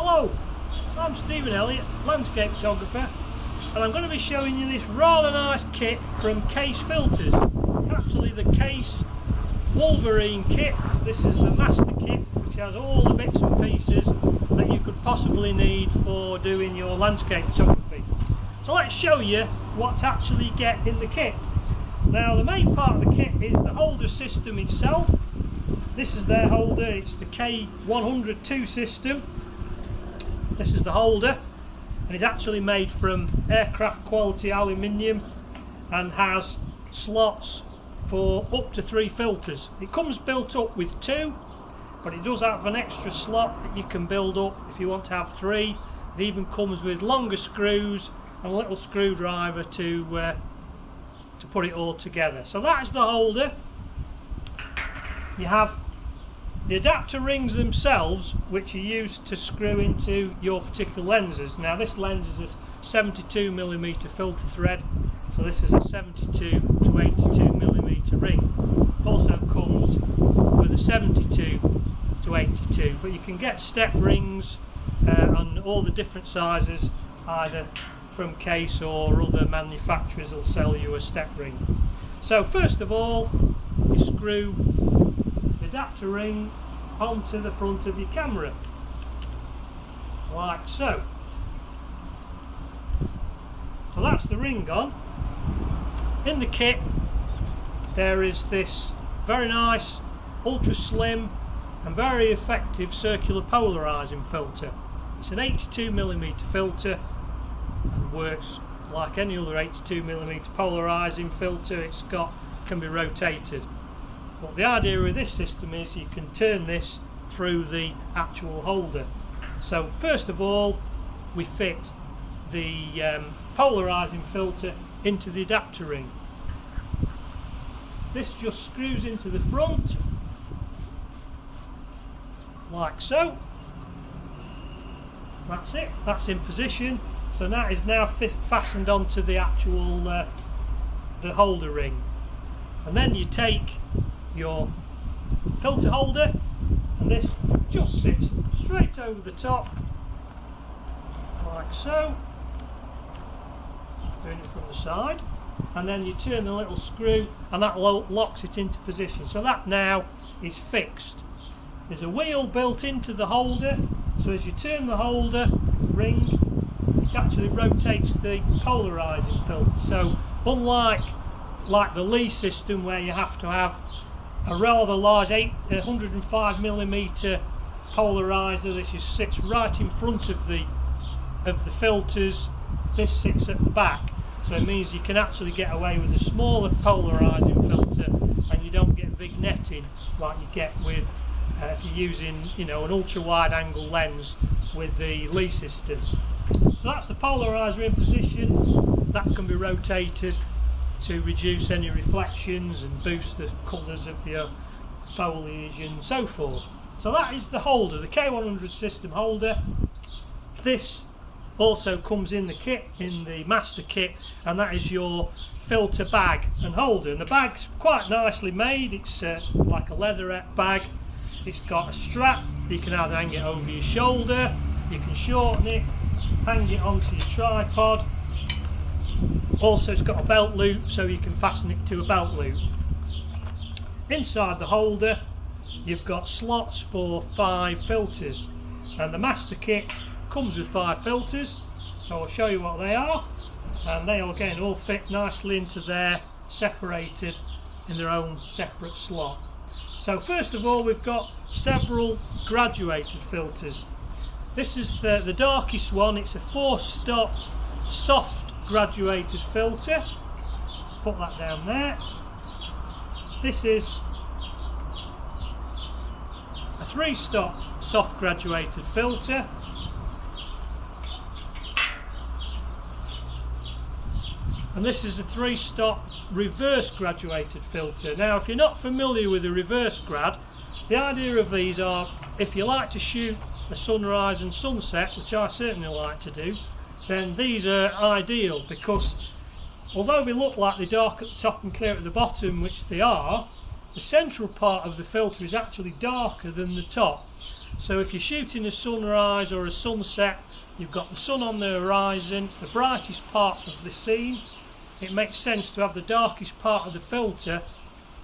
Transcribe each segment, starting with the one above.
Hello, I'm Stephen Elliott, landscape photographer, and I'm going to be showing you this rather nice kit from Kase filters. Actually the Kase Wolverine kit. This is the master kit which has all the bits and pieces that you could possibly need for doing your landscape photography. So let's show you what to actually get in the kit. Now the main part of the kit is the holder system itself. This is their holder, it's the K102 system. This is the holder, and it's actually made from aircraft quality aluminium and has slots for up to 3 filters. It comes built up with 2, but it does have an extra slot that you can build up if you want to have 3. It even comes with longer screws and a little screwdriver to put it all together. So that's the holder. You have the adapter rings themselves, which are used to screw into your particular lenses. Now this lens is a 72mm filter thread, so this is a 72 to 82mm ring. Also comes with a 72 to 82, but you can get step rings on all the different sizes, either from Kase or other manufacturers will sell you a step ring. So first of all, you screw the adapter ring onto the front of your camera, like so. So that's the ring on. In the kit there is this very nice, ultra slim and very effective circular polarizing filter. It's an 82mm filter and works like any other 82mm polarizing filter. It's can be rotated. But the idea with this system is you can turn this through the actual holder. So first of all, we fit the polarizing filter into the adapter ring. This just screws into the front, like so. That's it, that's in position. So that is now fastened onto the actual the holder ring. And then you take your filter holder, and this just sits straight over the top, like so. Doing it from the side, and then you turn the little screw and that locks it into position. So that now is fixed. There's a wheel built into the holder, so as you turn the holder ring, it actually rotates the polarizing filter. So unlike the Lee system where you have to have a rather large 105mm polarizer that just sits right in front of the filters, this sits at the back. So it means you can actually get away with a smaller polarizing filter, and you don't get vignetting like you get with if you're using, an ultra wide angle lens with the Lee system. So that's the polarizer in position. That can be rotated to reduce any reflections and boost the colours of your foliage and so forth. So that is the holder, the K100 system holder. This also comes in the kit, in the master kit, and that is your filter bag and holder. And the bag's quite nicely made. It's like a leatherette bag. It's got a strap. You can either hang it over your shoulder, you can shorten it, hang it onto your tripod. Also it's got a belt loop, so you can fasten it to a belt loop. Inside the holder you've got slots for 5 filters, and the master kit comes with 5 filters, so I'll show you what they are, and they again all fit nicely into there, separated in their own separate slot. So first of all, we've got several graduated filters. This is the darkest one. It's a 4-stop soft graduated filter. Put that down there. This is a 3-stop soft graduated filter. And this is a 3-stop reverse graduated filter. Now if you're not familiar with a reverse grad, the idea of these are, if you like to shoot a sunrise and sunset, which I certainly like to do, then these are ideal, because although they look like they're dark at the top and clear at the bottom, which they are, the central part of the filter is actually darker than the top. So if you're shooting a sunrise or a sunset, you've got the sun on the horizon, it's the brightest part of the scene. It makes sense to have the darkest part of the filter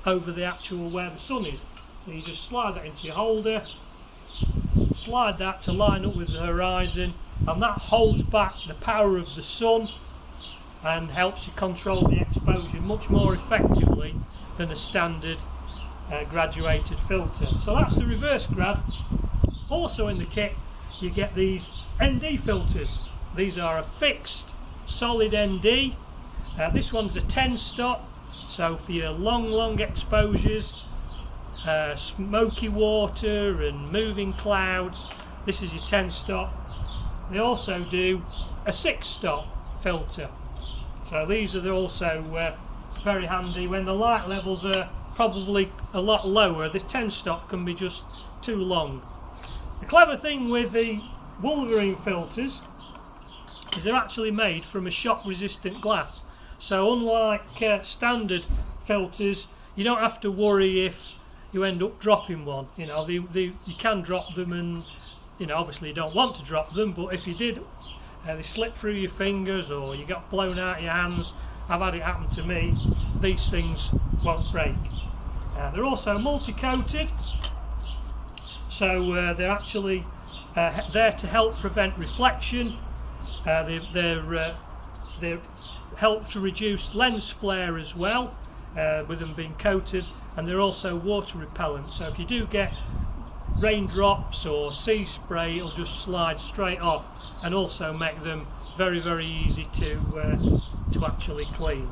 over the actual where the sun is. So you just slide that into your holder, slide that to line up with the horizon, and that holds back the power of the sun and helps you control the exposure much more effectively than a standard graduated filter. So that's the reverse grad. Also in the kit you get these ND filters. These are a fixed solid ND. This one's a 10 stop, so for your long exposures, smoky water and moving clouds, this is your 10 stop. They also do a 6 stop filter, so these are also very handy when the light levels are probably a lot lower. This 10 stop can be just too long. The clever thing with the Wolverine filters is they're actually made from a shock resistant glass. So unlike standard filters, you don't have to worry if you end up dropping one. You know, you can drop them, and you know, obviously you don't want to drop them, but if you did, they slip through your fingers or you got blown out of your hands. I've had it happen to me. These things won't break. They're also multi-coated, so they're actually there to help prevent reflection. They help to reduce lens flare as well, with them being coated, and they're also water repellent. So if you do get raindrops or sea spray, it'll just slide straight off, and also make them very easy to actually clean.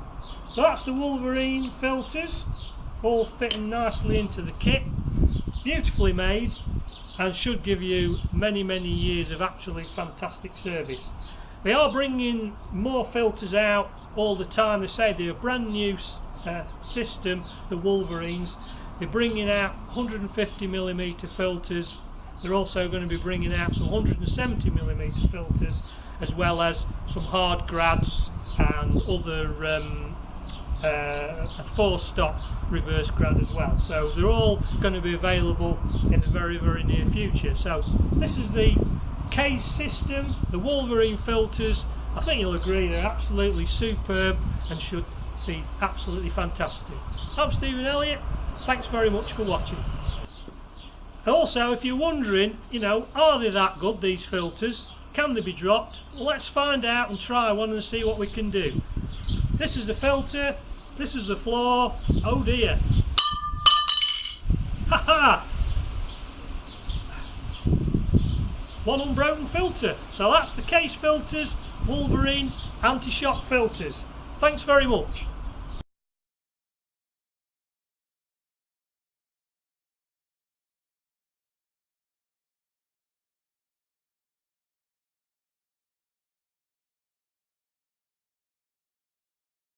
So that's the Wolverine filters, all fitting nicely into the kit, beautifully made, and should give you many years of absolutely fantastic service. They are bringing more filters out all the time. They say they're a brand new system, the Wolverines. They're bringing out 150mm filters. They're also going to be bringing out some 170mm filters, as well as some hard grads and other a 4-stop reverse grad as well. So they're all going to be available in the very near future. So this is the Kase system, the Wolverine filters. I think you'll agree they're absolutely superb and should be absolutely fantastic. I'm Stephen Elliott. Thanks very much for watching. Also, if you're wondering, you know, are they that good, these filters? Can they be dropped? Well, let's find out and try one and see what we can do. This is the filter, this is the floor. Oh dear. Haha! One unbroken filter. So that's the Kase filters, Wolverine anti-shock filters. Thanks very much.